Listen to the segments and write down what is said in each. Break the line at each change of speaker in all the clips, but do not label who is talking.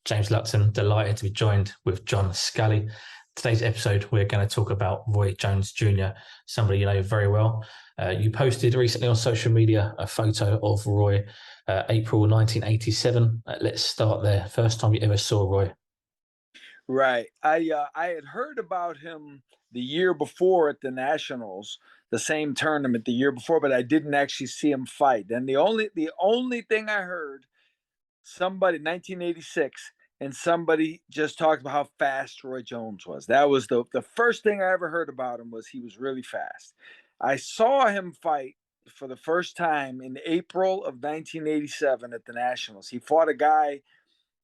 James Lupton, delighted to be joined with John Scully. Today's episode, we're going to talk about Roy Jones Jr., somebody you know very well. You posted recently on social media a photo of Roy, April 1987. Let's start there. First time you ever saw Roy.
Right. I had heard about him the year before at the Nationals, the same tournament the year before, but I didn't actually see him fight. And the only thing I heard, somebody 1986, and somebody just talked about how fast Roy Jones was. That was the first thing I ever heard about him, was he was really fast. I saw him fight for the first time in April of 1987 at the Nationals. He fought a guy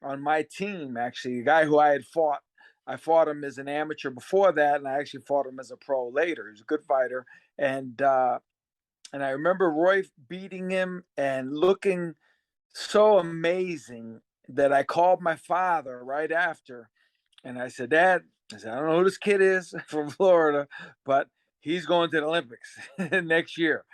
on my team, actually, a guy who I had fought. I fought him as an amateur before that, and I actually fought him as a pro later. He was a good fighter, and I remember Roy beating him and looking so amazing that I called my father right after, and I said, "Dad," I said, "I don't know who this kid is from Florida, but he's going to the Olympics next year.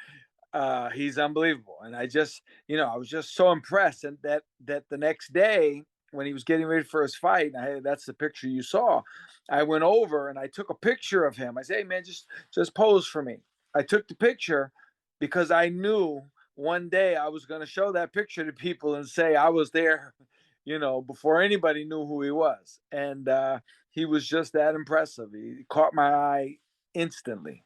He's unbelievable." And I was just so impressed, and that the next day when he was getting ready for his fight, that's the picture you saw. I went over and I took a picture of him. I said, "Hey man, just pose for me." I took the picture because I knew one day I was going to show that picture to people and say I was there, before anybody knew who he was. And he was just that impressive. He caught my eye instantly.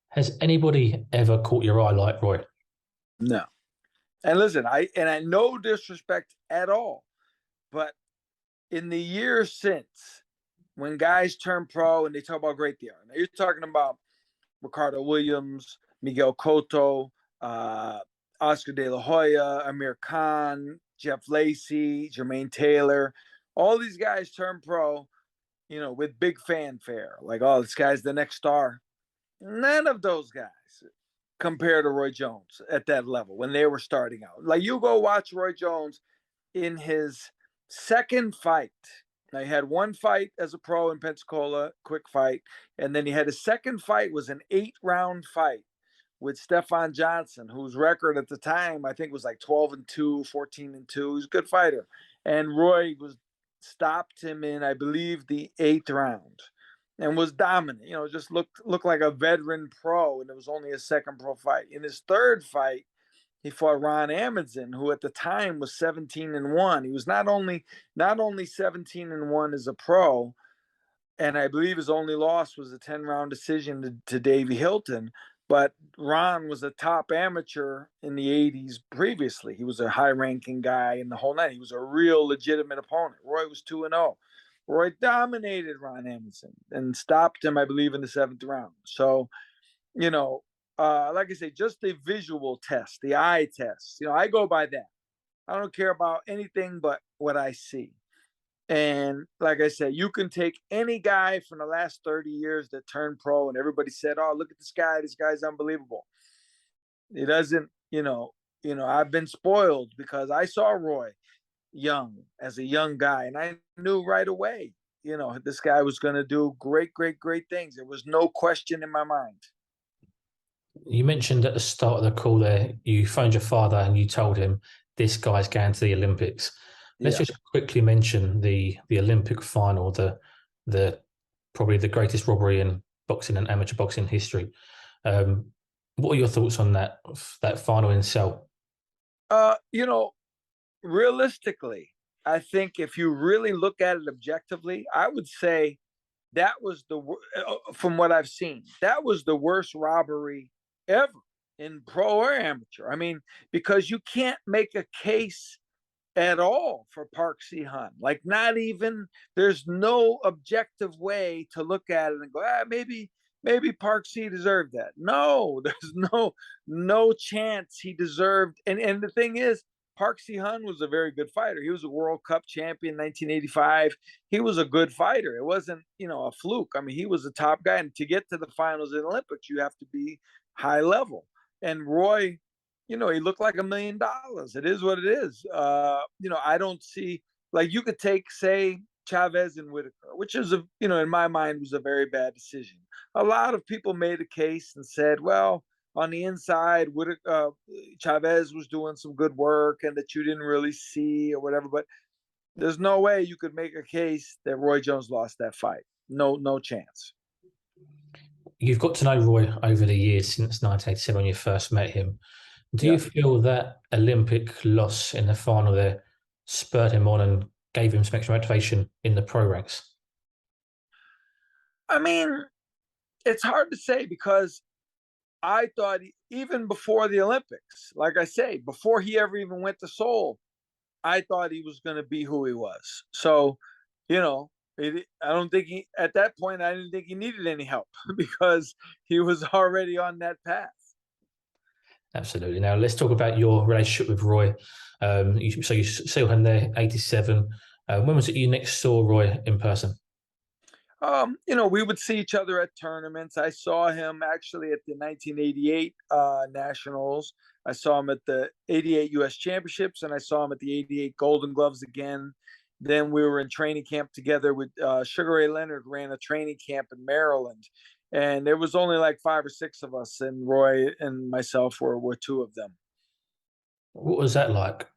Has anybody ever caught your eye like Roy?
No. And listen, I no disrespect at all, but in the years since, when guys turn pro and they talk about how great they are, now you're talking about Ricardo Williams, Miguel Cotto, Oscar De La Hoya, Amir Khan, Jeff Lacey, Jermaine Taylor. All these guys turn pro, with big fanfare. Like, oh, this guy's the next star. None of those guys compare to Roy Jones at that level when they were starting out. Like, you go watch Roy Jones in his second fight. Now, he had one fight as a pro in Pensacola, quick fight, and then he had his second fight, was an 8-round fight with Stefan Johnson, whose record at the time I think was like 12-2, 14-2. He's a good fighter, and Roy was stopped him in, I believe, the 8th round, and was dominant. Just looked like a veteran pro, and it was only his second pro fight. In his third fight, he fought Ron Amundsen, who at the time was 17-1. He was not only 17-1 as a pro, and I believe his only loss was a 10-round decision to Davey Hilton. But Ron was a top amateur in the 80s previously. He was a high-ranking guy in the whole night. He was a real legitimate opponent. Roy was 2-0. Roy dominated Ron Amundsen and stopped him, I believe, in the 7th round. So, like I say, just the visual test, the eye test. I go by that. I don't care about anything but what I see. And like I said, you can take any guy from the last 30 years that turned pro, and everybody said, "Oh, look at this guy. This guy's unbelievable." It doesn't, I've been spoiled because I saw Roy young as a young guy, and I knew right away, this guy was going to do great, great, great things. There was no question in my mind.
You mentioned at the start of the call there, you phoned your father and you told him this guy's going to the Olympics. Let's
Yeah.
just quickly mention the Olympic final, the probably the greatest robbery in boxing and amateur boxing history. What are your thoughts on that final in Seoul?
Uh, you know, Realistically, I think if you really look at it objectively, I would say that was from what I've seen, that was the worst robbery ever in pro or amateur. I mean, because you can't make a case at all for Park Si-hun. Like, not even, there's no objective way to look at it and go, maybe Park Si deserved that. No, there's no chance he deserved. And the thing is, Park Si-hun was a very good fighter. He was a World Cup champion in 1985. He was a good fighter. It wasn't, a fluke. I mean, he was a top guy. And to get to the finals in the Olympics, you have to be high level. And Roy, he looked like $1 million. It is what it is. I don't see, like, you could take, say, Chavez and Whitaker, which is in my mind was a very bad decision. A lot of people made a case and said, well, on the inside, Chavez was doing some good work and that you didn't really see or whatever. But There's no way you could make a case that Roy Jones lost that fight. No chance.
You've got to know Roy over the years since 1987 when you first met him. Do
Yeah.
you feel that Olympic loss in the final there spurred him on and gave him some extra motivation in the pro ranks?
I mean, it's hard to say because I thought even before the Olympics, like I say, before he ever even went to Seoul, I thought he was going to be who he was. So, I don't think at that point, I didn't think he needed any help because he was already on that path.
Absolutely. Now let's talk about your relationship with Roy. So you saw him there, 87. When was it you next saw Roy in person?
We would see each other at tournaments. I saw him actually at the 1988 Nationals. I saw him at the 88 U.S. Championships, and I saw him at the 88 Golden Gloves again. Then we were in training camp together with Sugar Ray Leonard ran a training camp in Maryland. And there was only like 5 or 6 of us, and Roy and myself were 2 of them.
What was that like?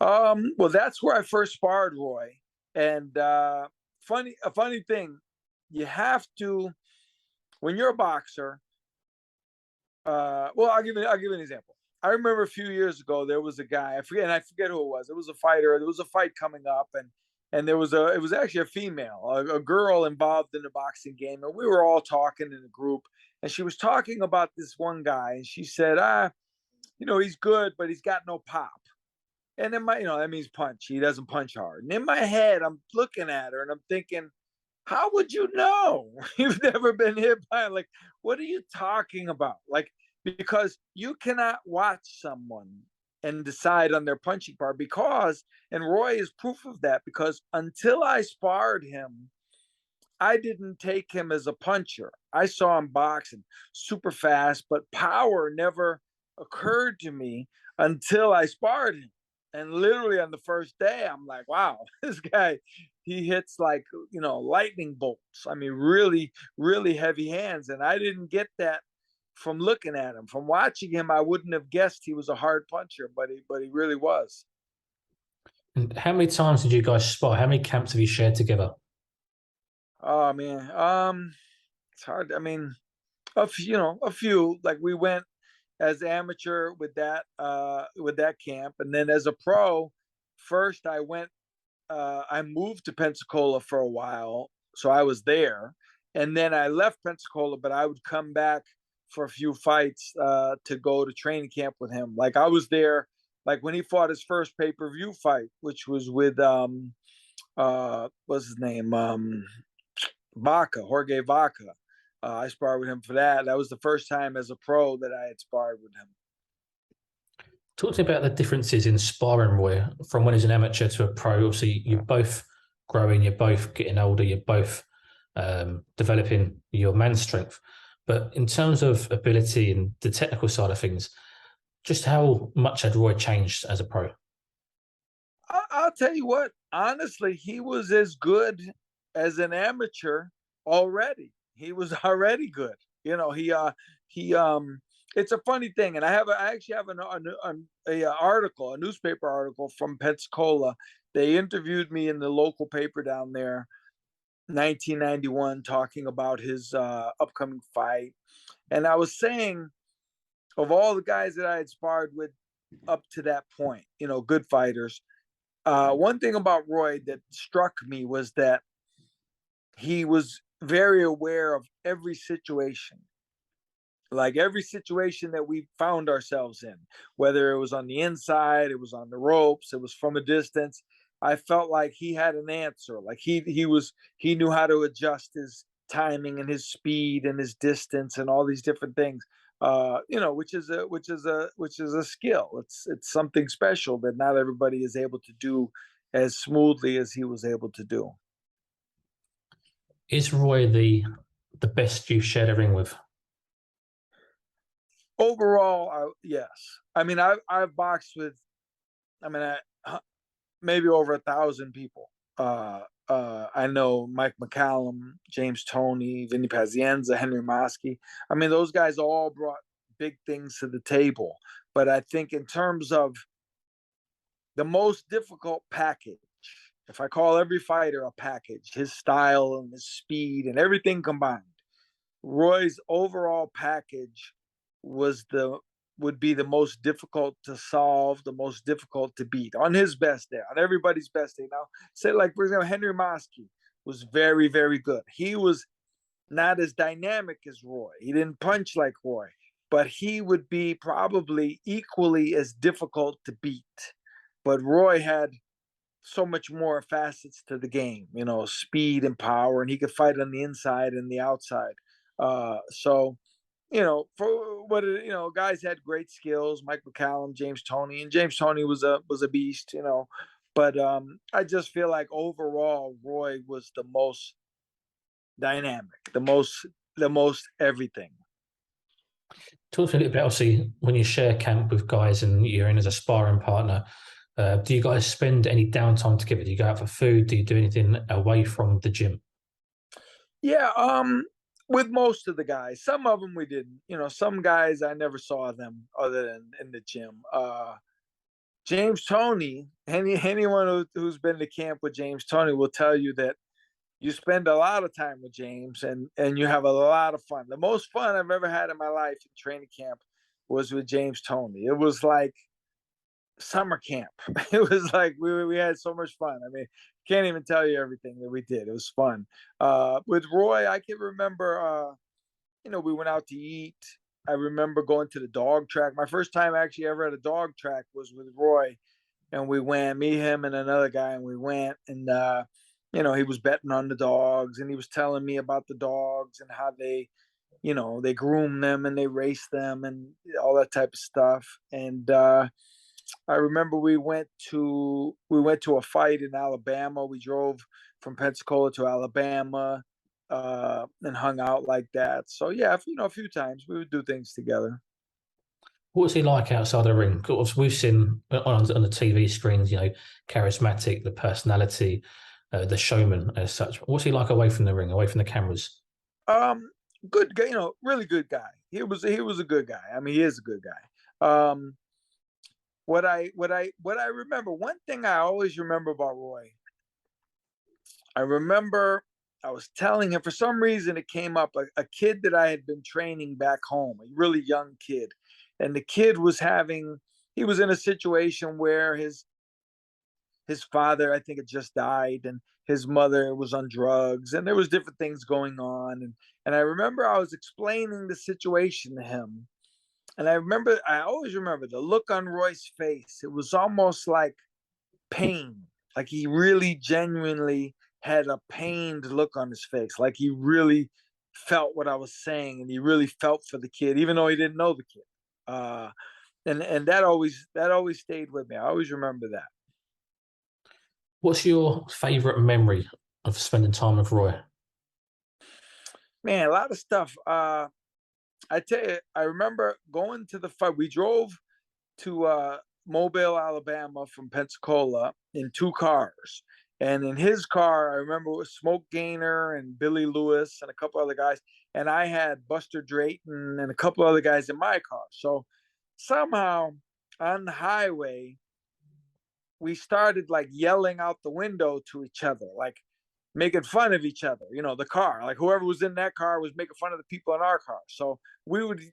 Well, that's where I first sparred Roy. And a funny thing, you have to, when you're a boxer. Well, I'll give you an example. I remember a few years ago there was a guy, I forget who it was. It was a fighter. There was a fight coming up, and it was actually a female, a girl involved in the boxing game, and we were all talking in a group, and she was talking about this one guy, and she said, he's good, but he's got no pop. And in my, that means punch. He doesn't punch hard. And in my head, I'm looking at her and I'm thinking, how would you know? You've never been hit by like, what are you talking about? Like, because you cannot watch someone and decide on their punching power and Roy is proof of that, because until I sparred him, I didn't take him as a puncher. I saw him boxing super fast, but power never occurred to me until I sparred him. And literally on the first day, I'm like, wow, this guy, he hits like, lightning bolts. I mean, really, really heavy hands. And I didn't get that from looking at him. From watching him, I wouldn't have guessed he was a hard puncher, but he really was.
And how many times did you guys spar? How many camps have you shared together?
Oh man, it's hard. I mean, a few. Like we went as amateur with that camp, and then as a pro, first I moved to Pensacola for a while, so I was there, and then I left Pensacola, but I would come back for a few fights to go to training camp with him. Like I was there, like when he fought his first pay-per-view fight, which was with what's his name, Jorge Vaca. I sparred with him for that. That was the first time as a pro that I had sparred with him.
Talk to me about the differences in sparring, Roy, from when he's an amateur to a pro. Obviously, you're both growing, you're both getting older, you're both developing your man strength. But in terms of ability and the technical side of things, just how much had Roy changed as a pro?
I'll tell you what, honestly, he was as good as an amateur already. He was already good. It's a funny thing, and I actually have a newspaper article from Pensacola. They interviewed me in the local paper down there, 1991, talking about his upcoming fight, and I was saying, of all the guys that I had sparred with up to that point, good fighters. One thing about Roy that struck me was that he was very aware of every situation. Like every situation that we found ourselves in, whether it was on the inside, it was on the ropes, it was from a distance. I felt like he had an answer. Like he knew how to adjust his timing and his speed and his distance and all these different things. Which is a skill. It's something special that not everybody is able to do as smoothly as he was able to do.
Is Roy the best you've shared a ring with?
Overall, yes. I mean, I've boxed with, maybe over 1,000 people. I know Mike McCallum, James Toney, Vinny Pazienza, Henry Mosky. I mean, those guys all brought big things to the table. But I think in terms of the most difficult package if I call every fighter a package, his style and his speed and everything combined, Roy's overall package was the would be the most difficult to solve, the most difficult to beat on his best day, on everybody's best day. Now, say like for example, Henry Mosky was very, very good. He was not as dynamic as Roy. He didn't punch like Roy, but he would be probably equally as difficult to beat. But Roy had so much more facets to the game, speed and power, and he could fight on the inside and the outside. So for what guys had great skills, Mike McCallum, James Toney, and James Toney was a beast, But I just feel like overall Roy was the most dynamic, the most everything.
Talk to me a little bit, obviously, when you share camp with guys and you're in as a sparring partner, do you guys spend any downtime together? Do you go out for food? Do you do anything away from the gym?
Yeah, with most of the guys, some of them we didn't. Some guys I never saw them other than in the gym. James Toney, anyone who's been to camp with James Toney will tell you that you spend a lot of time with James and you have a lot of fun. The most fun I've ever had in my life in training camp was with James Toney. It was like summer camp. It was like we had so much fun. I mean, can't even tell you everything that we did. It was fun. With Roy, I can remember. We went out to eat. I remember going to the dog track. My first time actually ever at a dog track was with Roy, and we went. Me, him, and another guy, and we went. And he was betting on the dogs, and he was telling me about the dogs and how they groom them and they race them and all that type of stuff. And I remember we went to a fight in Alabama. We drove from Pensacola to Alabama and hung out like that. So yeah, a few times we would do things together.
What was he like outside the ring? Because we've seen on the TV screens, charismatic, the personality, the showman as such. What's he like away from the ring, away from the cameras?
Good guy, really good guy. He was a good guy. I mean, he is a good guy. What I remember, one thing I always remember about Roy, I remember I was telling him, for some reason it came up, a kid that I had been training back home, a really young kid. And the kid he was in a situation where his father, I think, had just died, and his mother was on drugs, and there was different things going on. And I remember I was explaining the situation to him. And I always remember the look on Roy's face. It was almost like pain, like he really genuinely had a pained look on his face, like he really felt what I was saying, and he really felt for the kid, even though he didn't know the kid. And that always stayed with me. I always remember that.
What's your favourite memory of spending time with Roy?
Man, a lot of stuff. I tell you, I remember going to the fight. We drove to Mobile, Alabama from Pensacola in two cars. And in his car, I remember it was Smoke Gainer and Billy Lewis and a couple other guys. And I had Buster Drayton and a couple other guys in my car. So somehow on the highway, we started like yelling out the window to each other, like making fun of each other, the car, like whoever was in that car was making fun of the people in our car. So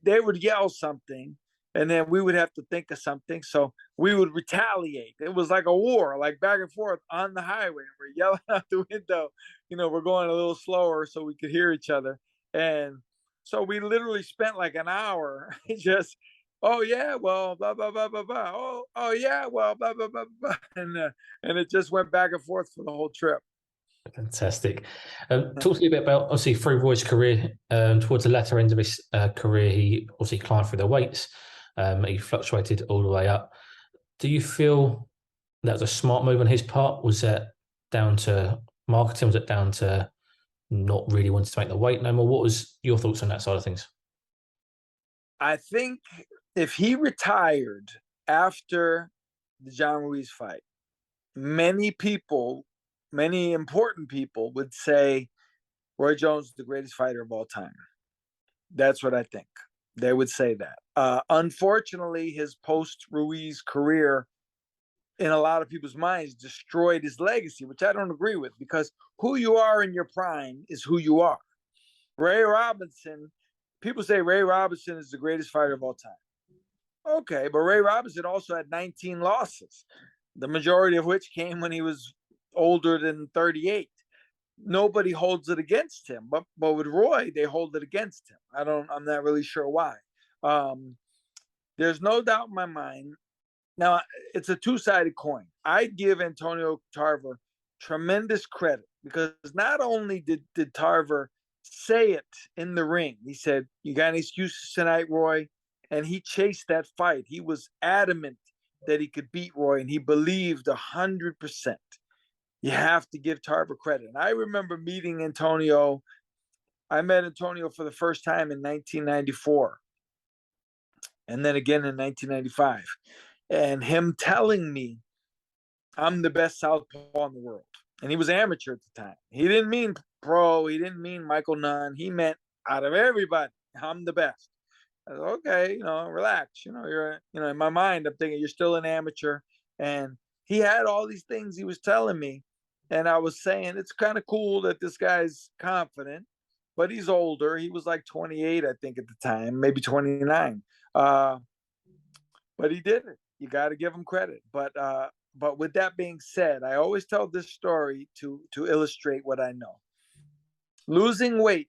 they would yell something, and then we would have to think of something. So we would retaliate. It was like a war, like back and forth on the highway. We're yelling out the window, we're going a little slower so we could hear each other. And so we literally spent like an hour just, oh yeah, well, blah blah blah blah blah. Oh yeah, well, blah blah blah blah. And it just went back and forth for the whole trip.
Fantastic. Talk to me a bit about, obviously, through Roy's career, towards the latter end of his career, he obviously climbed through the weights. He fluctuated all the way up. Do you feel that was a smart move on his part? Was that down to marketing? Was it down to not really wanting to make the weight no more? What was your thoughts on that side of things?
I think if he retired after the John Ruiz fight, many people, many important people would say Roy Jones is the greatest fighter of all time. That's what I think. They would say that. Unfortunately, his post Ruiz career in a lot of people's minds, destroyed his legacy, which I don't agree with, because who you are in your prime is who you are. Ray Robinson, people say Ray Robinson is the greatest fighter of all time. Okay, but Ray Robinson also had 19 losses, the majority of which came when he was older than 38. Nobody holds it against him, but with Roy, they hold it against him. I'm not really sure why. There's no doubt in my mind. Now, it's a two-sided coin. I give Antonio Tarver tremendous credit, because not only did Tarver say it in the ring, he said, "You got any excuses tonight, Roy?" And he chased that fight. He was adamant that he could beat Roy, and he believed 100%. You have to give Tarver credit. And I remember meeting Antonio. I met Antonio for the first time in 1994, and then again in 1995. And him telling me I'm the best southpaw in the world. And he was amateur at the time. He didn't mean pro. He didn't mean Michael Nunn. He meant out of everybody, I'm the best. I said, okay, relax. You're, in my mind, I'm thinking you're still an amateur. And he had all these things he was telling me. And I was saying, it's kind of cool that this guy's confident, but he's older. He was like 28, I think, at the time, maybe 29. But he did it. You got to give him credit. But with that being said, I always tell this story to illustrate what I know. Losing weight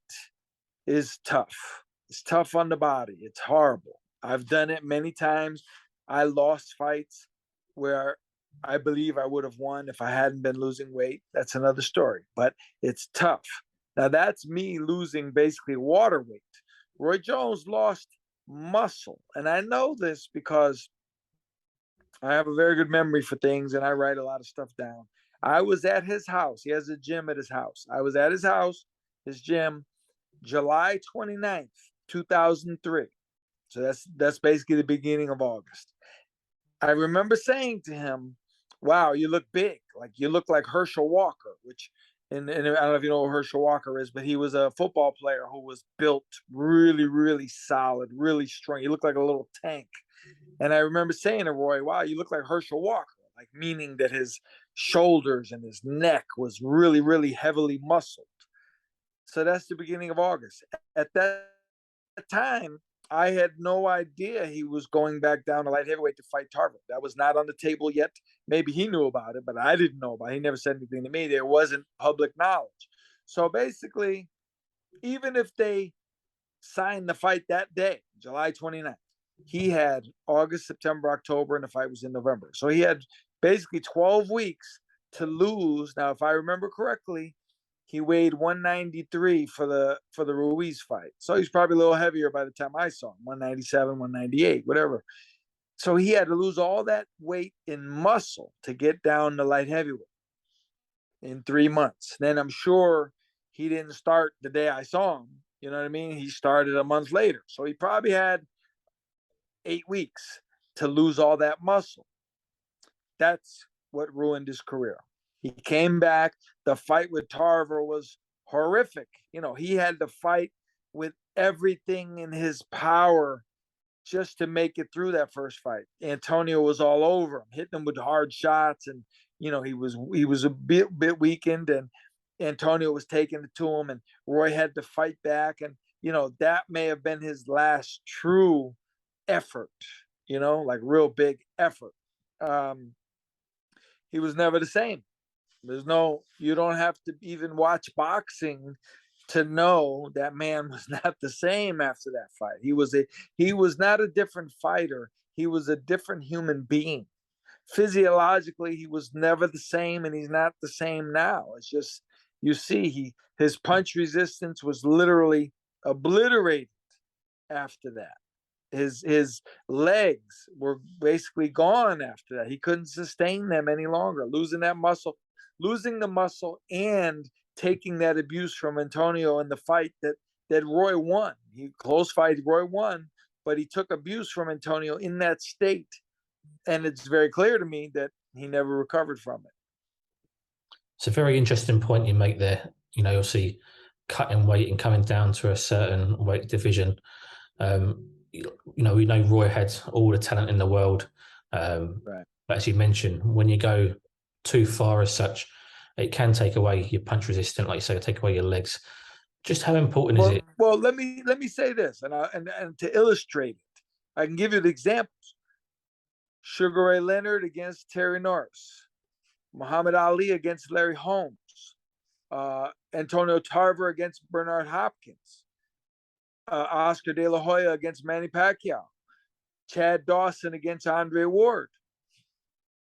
is tough. It's tough on the body. It's horrible. I've done it many times. I lost fights where I believe I would have won if I hadn't been losing weight. That's another story, but it's tough. Now, that's me losing basically water weight. Roy Jones lost muscle. And I know this because I have a very good memory for things, and I write a lot of stuff down. I was at his house. He has a gym at his house. I was at his house, his gym, July 29th, 2003. So that's basically the beginning of August. I remember saying to him, wow, you look big. Like, you look like Herschel Walker, which, and I don't know if you know who Herschel Walker is, but he was a football player who was built really, really solid, really strong. He looked like a little tank. And I remember saying to Roy, wow, you look like Herschel Walker, like meaning that his shoulders and his neck was really, really heavily muscled. So that's the beginning of August. At that time, I had no idea he was going back down to light heavyweight to fight Tarver. That was not on the table yet. Maybe he knew about it, but I didn't know about it. He never said anything to me. There wasn't public knowledge. So basically, even if they signed the fight that day, July 29th, he had August, September, October, and the fight was in November. So he had basically 12 weeks to lose. Now, if I remember correctly, he weighed 193 for the Ruiz fight. So he's probably a little heavier by the time I saw him, 197, 198, whatever. So he had to lose all that weight in muscle to get down to light heavyweight in 3 months. Then I'm sure he didn't start the day I saw him. You know what I mean? He started a month later. So he probably had 8 weeks to lose all that muscle. That's what ruined his career. He came back. The fight with Tarver was horrific. He had to fight with everything in his power just to make it through that first fight. Antonio was all over him, hitting him with hard shots, and he was a bit weakened, and Antonio was taking it to him, and Roy had to fight back, and that may have been his last true effort, like real big effort. He was never the same. You don't have to even watch boxing to know that man was not the same after that fight. He was not a different fighter. He was a different human being. Physiologically, he was never the same, and he's not the same now. It's just, you see, his punch resistance was literally obliterated after that. His legs were basically gone after that. He couldn't sustain them any longer, losing the muscle and taking that abuse from Antonio in the fight that Roy won. Close fight, Roy won, but he took abuse from Antonio in that state. And it's very clear to me that he never recovered from it.
It's a very interesting point you make there. You'll see cutting weight and coming down to a certain weight division. We know Roy had all the talent in the world.
Right.
But as you mentioned, when you go too far as such, it can take away your punch resistance, like you say, take away your legs. Just how important is it?
Well, let me say this, and to illustrate it, I can give you the examples. Sugar Ray Leonard against Terry Norris, Muhammad Ali against Larry Holmes, Antonio Tarver against Bernard Hopkins, Oscar De La Hoya against Manny Pacquiao, Chad Dawson against Andre Ward.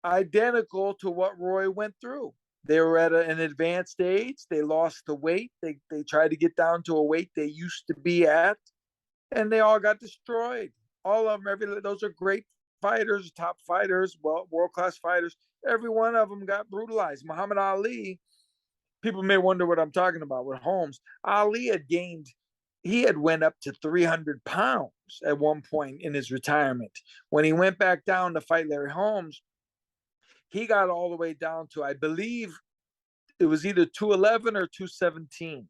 Identical to what Roy went through. They were at an advanced age. They lost the weight. They tried to get down to a weight they used to be at, and they all got destroyed. All of them. Those are great fighters, top fighters, world class fighters. Every one of them got brutalized. Muhammad Ali. People may wonder what I'm talking about with Holmes. Ali had gained. He had went up to 300 pounds at one point in his retirement. When he went back down to fight Larry Holmes, he got all the way down to, I believe it was either 211 or 217.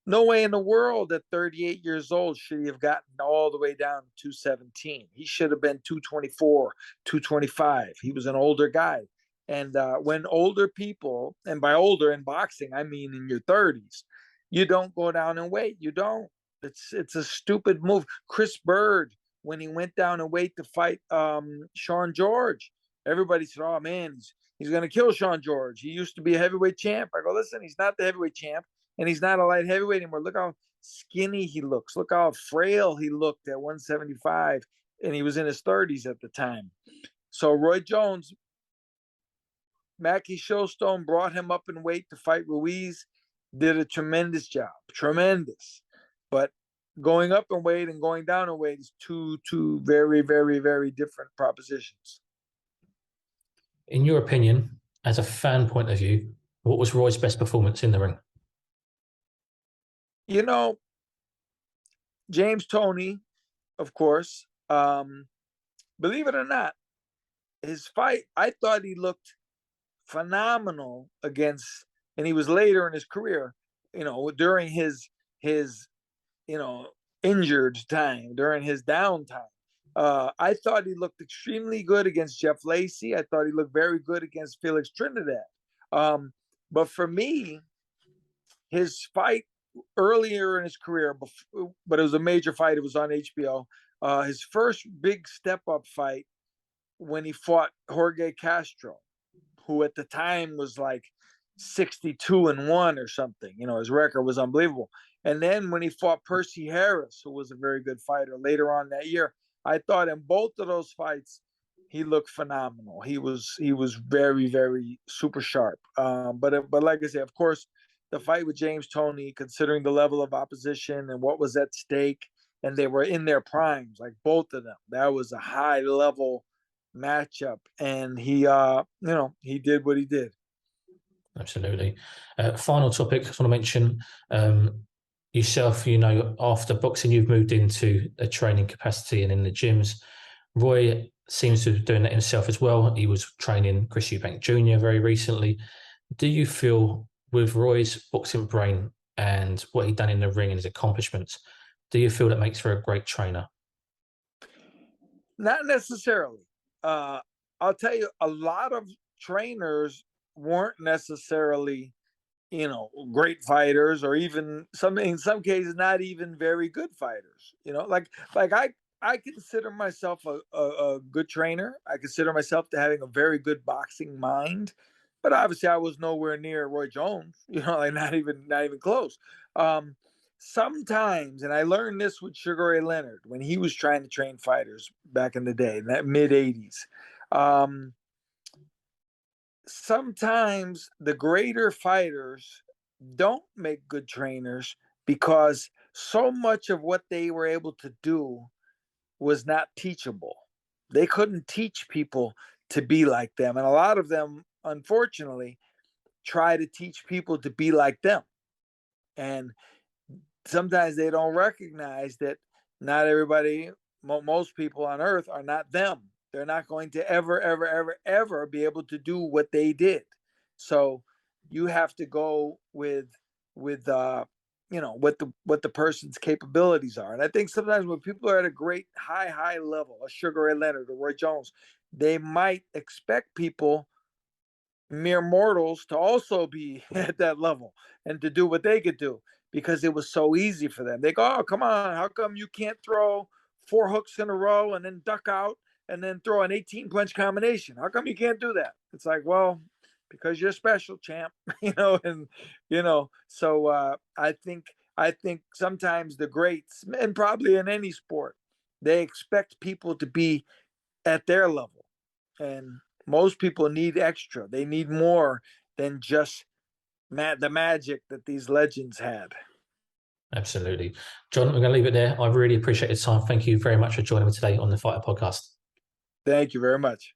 No way in the world at 38 years old should he have gotten all the way down to 217. He should have been 224, 225. He was an older guy. And when older people, and by older in boxing, I mean in your 30s, you don't go down in weight. You don't. It's a stupid move. Chris Bird, when he went down in weight to fight Sean George, everybody said, "Oh man, he's going to kill Sean George. He used to be a heavyweight champ." I go, "Listen, he's not the heavyweight champ, and he's not a light heavyweight anymore. Look how skinny he looks. Look how frail he looked at 175, and he was in his 30s at the time." So Roy Jones, Mackie Showstone brought him up in weight to fight Ruiz, did a tremendous job, tremendous. But going up in weight and going down in weight is two very, very, very different propositions.
In your opinion, as a fan point of view, what was Roy's best performance in the ring?
You know, James Toney, of course. Believe it or not, his fight, I thought he looked phenomenal against, and he was later in his career, during his injured time, during his downtime. I thought he looked extremely good against Jeff Lacey. I thought he looked very good against Felix Trinidad. But for me, his fight earlier in his career, but it was a major fight. It was on HBO. His first big step-up fight when he fought Jorge Castro, who at the time was like 62-1 or something. His record was unbelievable. And then when he fought Percy Harris, who was a very good fighter later on that year, I thought in both of those fights he looked phenomenal. He was very, very super sharp. But like I said, of course, the fight with James Toney, considering the level of opposition and what was at stake, and they were in their primes, like both of them. That was a high level matchup, and he did what he did.
Absolutely. Final topic I just want to mention, yourself, after boxing, you've moved into a training capacity and in the gyms. Roy seems to be doing that himself as well. He was training Chris Eubank Jr. very recently. Do you feel with Roy's boxing brain and what he'd done in the ring and his accomplishments, do you feel that makes for a great trainer?
Not necessarily. I'll tell you, a lot of trainers weren't necessarily, great fighters, or even in some cases, not even very good fighters. Like I consider myself a good trainer. I consider myself to having a very good boxing mind, but obviously I was nowhere near Roy Jones. Like not even close. Sometimes, and I learned this with Sugar Ray Leonard when he was trying to train fighters back in the day, in that mid '80s. Sometimes the greater fighters don't make good trainers because so much of what they were able to do was not teachable. They couldn't teach people to be like them. And a lot of them, unfortunately, try to teach people to be like them. And sometimes they don't recognize that not everybody, most people on earth are not them. They're not going to ever be able to do what they did. So you have to go with what the person's capabilities are. And I think sometimes when people are at a great high level, a Sugar Ray Leonard or Roy Jones, they might expect people, mere mortals, to also be at that level and to do what they could do because it was so easy for them. They go, oh, come on, how come you can't throw 4 hooks in a row and then duck out and then throw an 18 punch combination? How come you can't do that? It's like, well, because you're special, champ, and so I think sometimes the greats, and probably in any sport, they expect people to be at their level. And most people need extra. They need more than just the magic that these legends had.
Absolutely. John, we're going to leave it there. I really appreciate your time. Thank you very much for joining me today on the Fighter Podcast.
Thank you very much.